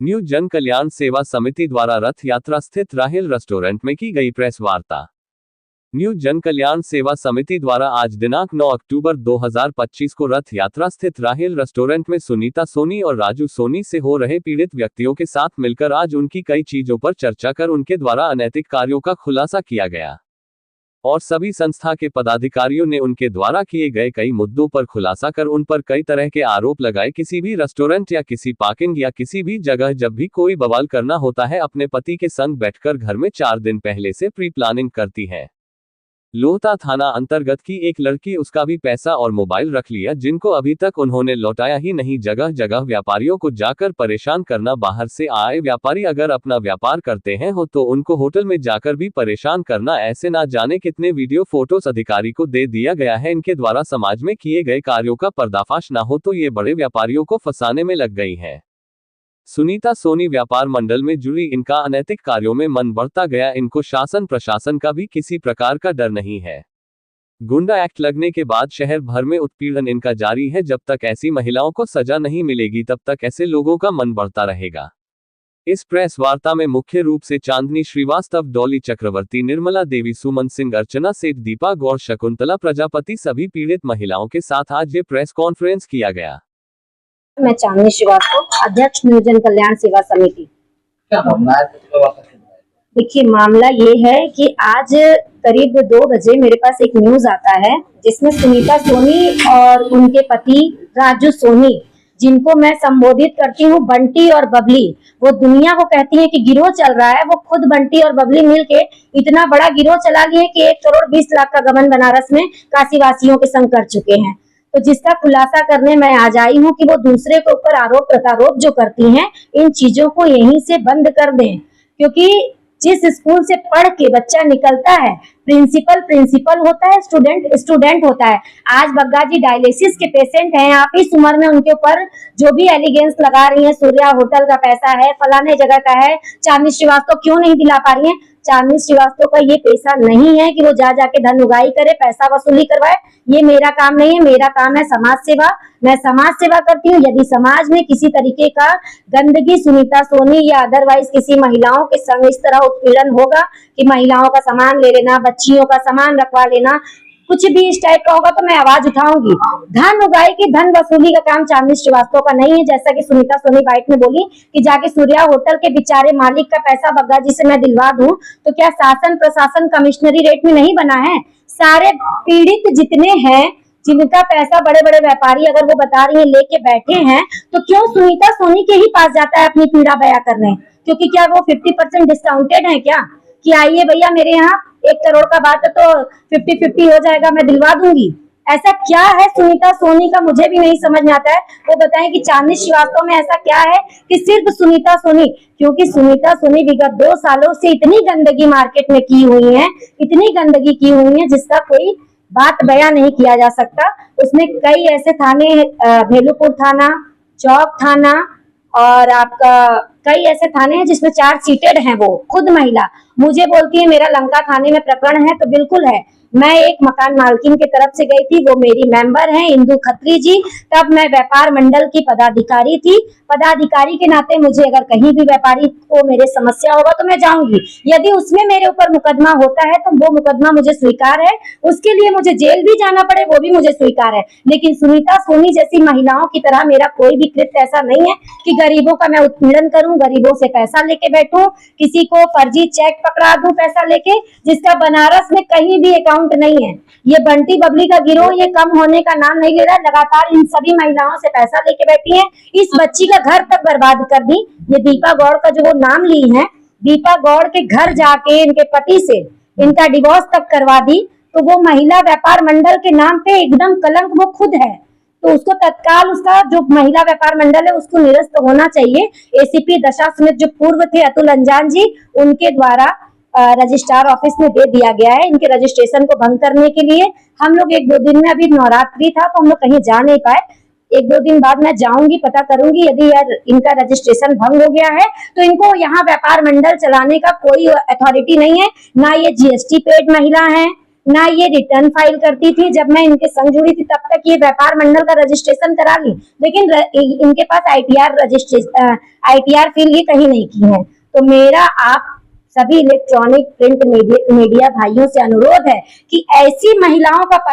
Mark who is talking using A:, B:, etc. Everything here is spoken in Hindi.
A: न्यू जन कल्याण सेवा समिति द्वारा रथ यात्रा स्थित राहिल रेस्टोरेंट में की गई प्रेस वार्ता। न्यू जन कल्याण सेवा समिति द्वारा आज दिनांक 9 अक्टूबर 2025 को रथ यात्रा स्थित राहिल रेस्टोरेंट में सुनीता सोनी और राजू सोनी से हो रहे पीड़ित व्यक्तियों के साथ मिलकर आज उनकी कई चीजों पर चर्चा कर उनके द्वारा अनैतिक कार्यों का खुलासा किया गया और सभी संस्था के पदाधिकारियों ने उनके द्वारा किए गए कई मुद्दों पर खुलासा कर उन पर कई तरह के आरोप लगाए। किसी भी रेस्टोरेंट या किसी पार्किंग या किसी भी जगह जब भी कोई बवाल करना होता है अपने पति के संग बैठकर घर में 4 दिन पहले से प्री प्लानिंग करती है। लोहता थाना अंतर्गत की एक लड़की उसका भी पैसा और मोबाइल रख लिया जिनको अभी तक उन्होंने लौटाया ही नहीं। जगह जगह व्यापारियों को जाकर परेशान करना। बाहर से आए व्यापारी अगर अपना व्यापार करते हैं हो तो उनको होटल में जाकर भी परेशान करना। ऐसे ना जाने कितने वीडियो फोटोस अधिकारी को दे दिया गया है। इनके द्वारा समाज में किए गए कार्यों का पर्दाफाश ना हो तो ये बड़े व्यापारियों को फंसाने में लग गई है। सुनीता सोनी व्यापार मंडल में जुड़ी इनका अनैतिक कार्यों में मन बढ़ता गया। इनको शासन प्रशासन का भी किसी प्रकार का डर नहीं है। गुंडा एक्ट लगने के बाद शहर भर में उत्पीड़न इनका जारी है। जब तक ऐसी महिलाओं को सजा नहीं मिलेगी तब तक ऐसे लोगों का मन बढ़ता रहेगा। इस प्रेस वार्ता में मुख्य रूप से चांदनी श्रीवास्तव, डॉली चक्रवर्ती, निर्मला देवी, सुमन सिंह, अर्चना सेठ, दीपा गौड़, शकुंतला प्रजापति सभी पीड़ित महिलाओं के साथ आज ये प्रेस कॉन्फ्रेंस किया गया।
B: मैं चांदनी श्रीवास्तव, अध्यक्ष न्यू जन कल्याण सेवा समिति।
C: क्या मामला है?
B: देखिए, मामला ये है कि आज करीब 2 बजे मेरे पास एक न्यूज आता है जिसमें सुनीता सोनी और उनके पति राजू सोनी, जिनको मैं संबोधित करती हूँ बंटी और बबली, वो दुनिया को कहती है कि गिरोह चल रहा है। वो खुद बंटी और बबली मिलके इतना बड़ा गिरोह चला लिए कि 1 करोड़ 20 लाख का गबन बनारस में काशी वासियों के संग कर चुके हैं। तो जिसका खुलासा करने मैं आज आई हूँ कि वो दूसरे के ऊपर आरोप प्रत्यारोप जो करती हैं, इन चीजों को यहीं से बंद कर दें। क्योंकि जिस स्कूल से पढ़ के बच्चा निकलता है, प्रिंसिपल होता है, स्टूडेंट होता है। आज बग्गा जी डायलिसिस के पेशेंट हैं, आप इस उम्र में उनके ऊपर जो भी एलिगेंस लगा रही हैं, सूर्या होटल का पैसा है, फलाने जगह का है, चांदनी श्रीवास्तव क्यों नहीं दिला पा रही हैं? चांदनी श्रीवास्तव का ये पैसा नहीं है कि वो जा जाके धन उगाही करे, पैसा वसूली करवाए। ये मेरा काम नहीं है। मेरा काम है समाज सेवा। मैं समाज सेवा करती हूँ। यदि समाज में किसी तरीके का गंदगी सुनीता सोनी या अदरवाइज किसी महिलाओं के संग इस तरह उत्पीड़न होगा कि महिलाओं का सामान ले लेना, बच्चियों का सामान रखवा लेना, कुछ भी इस टाइप का होगा तो मैं आवाज उठाऊंगी। धन उगाही की धन वसूली का काम चांदनी श्रीवास्तव का नहीं है। जैसा कि सुनीता सोनी बाइट में बोली कि जाके सूर्या होटल के बेचारे मालिक का पैसा बग्गा जी से मैं दिलवा दूं, तो क्या शासन प्रशासन कमिश्नरी रेट में नहीं बना है? सारे पीड़ित जितने हैं, जिनका पैसा बड़े बड़े व्यापारी अगर वो बता रही है लेके बैठे हैं, तो क्यों सुनीता सोनी के ही पास जाता है अपनी पीड़ा बयां करने? क्योंकि क्या वो 50% डिस्काउंटेड है क्या कि आइए भैया मेरे यहाँ 1 करोड़ का बात है तो 50-50 हो जाएगा, मैं दिलवा दूंगी? ऐसा क्या है सुनीता सोनी का, मुझे भी नहीं समझ में आता है। वो बताएं कि चांदनी श्रीवास्तव में ऐसा क्या है कि सिर्फ सुनीता सोनी, क्योंकि सुनीता सोनी विगत 2 सालों से इतनी गंदगी मार्केट में की हुई है, इतनी गंदगी की हुई है जिसका कोई बात बयां नहीं किया जा सकता। उसमें कई ऐसे थाने, भेलूपुर थाना, चौक थाना और आपका कई ऐसे थाने हैं जिसमें 4 सीटेड हैं। वो खुद महिला मुझे बोलती है मेरा लंका थाने में प्रकरण है, तो बिल्कुल है। मैं एक मकान मालकिन के तरफ से गई थी, वो मेरी मेंबर हैं इंदु खत्री जी। तब मैं व्यापार मंडल की पदाधिकारी थी। पदाधिकारी के नाते मुझे अगर कहीं भी व्यापारी को मेरे समस्या होगा तो मैं जाऊंगी। यदि उसमें मेरे ऊपर मुकदमा होता है तो वो मुकदमा मुझे स्वीकार है, उसके लिए मुझे जेल भी जाना पड़े वो भी मुझे स्वीकार है। लेकिन सुनीता सोनी जैसी महिलाओं की तरह मेरा कोई भी कृत्य ऐसा नहीं है कि गरीबों का मैं उत्पीड़न करूं, गरीबों से पैसा लेके बैठूं, किसी को फर्जी चेक पकड़ा दूं पैसा लेके, जिसका बनारस में कहीं भी अकाउंट नहीं है। ये बंटी बबली का गिरोह ये कम होने का नाम नहीं ले रहा, लगातार इन सभी महिलाओं से पैसा लेके बैठी है। इस बच्ची का घर तक बर्बाद कर दी। ये दीपा गौड़ का जो वो नाम ली है, दीपा गौड़ के घर जाके इनके पति से इनका डिवोर्स तक करवा दी। तो वो महिला व्यापार मंडल के नाम पे एकदम कलंक वो खुद है। तो उसको तत्काल उसका जो महिला व्यापार मंडल है उसको निरस्त होना चाहिए। एसीपी दशा समेत जो पूर्व थे अतुल अंजान जी, उनके द्वारा रजिस्ट्रार ऑफिस में दे दिया गया है इनके रजिस्ट्रेशन को भंग करने के लिए। हम लोग 1-2 दिन में, अभी नवरात्रि था तो हम लोग कहीं जा नहीं पाए, 1-2 दिन बाद मैं जाऊंगी, पता करूंगी। यदि इनका रजिस्ट्रेशन भंग हो गया है तो इनको यहाँ व्यापार मंडल चलाने का कोई अथॉरिटी नहीं है। ना ये जीएसटी पेड महिला है, ना ये रिटर्न फाइल करती थी। जब मैं इनके संग जुड़ी थी तब तक ये व्यापार मंडल का रजिस्ट्रेशन करा ली, लेकिन इनके पास आईटीआर फील ये कहीं नहीं की है। तो मेरा आप सभी इलेक्ट्रॉनिक प्रिंट मीडिया भाइयों से अनुरोध है कि ऐसी महिलाओं का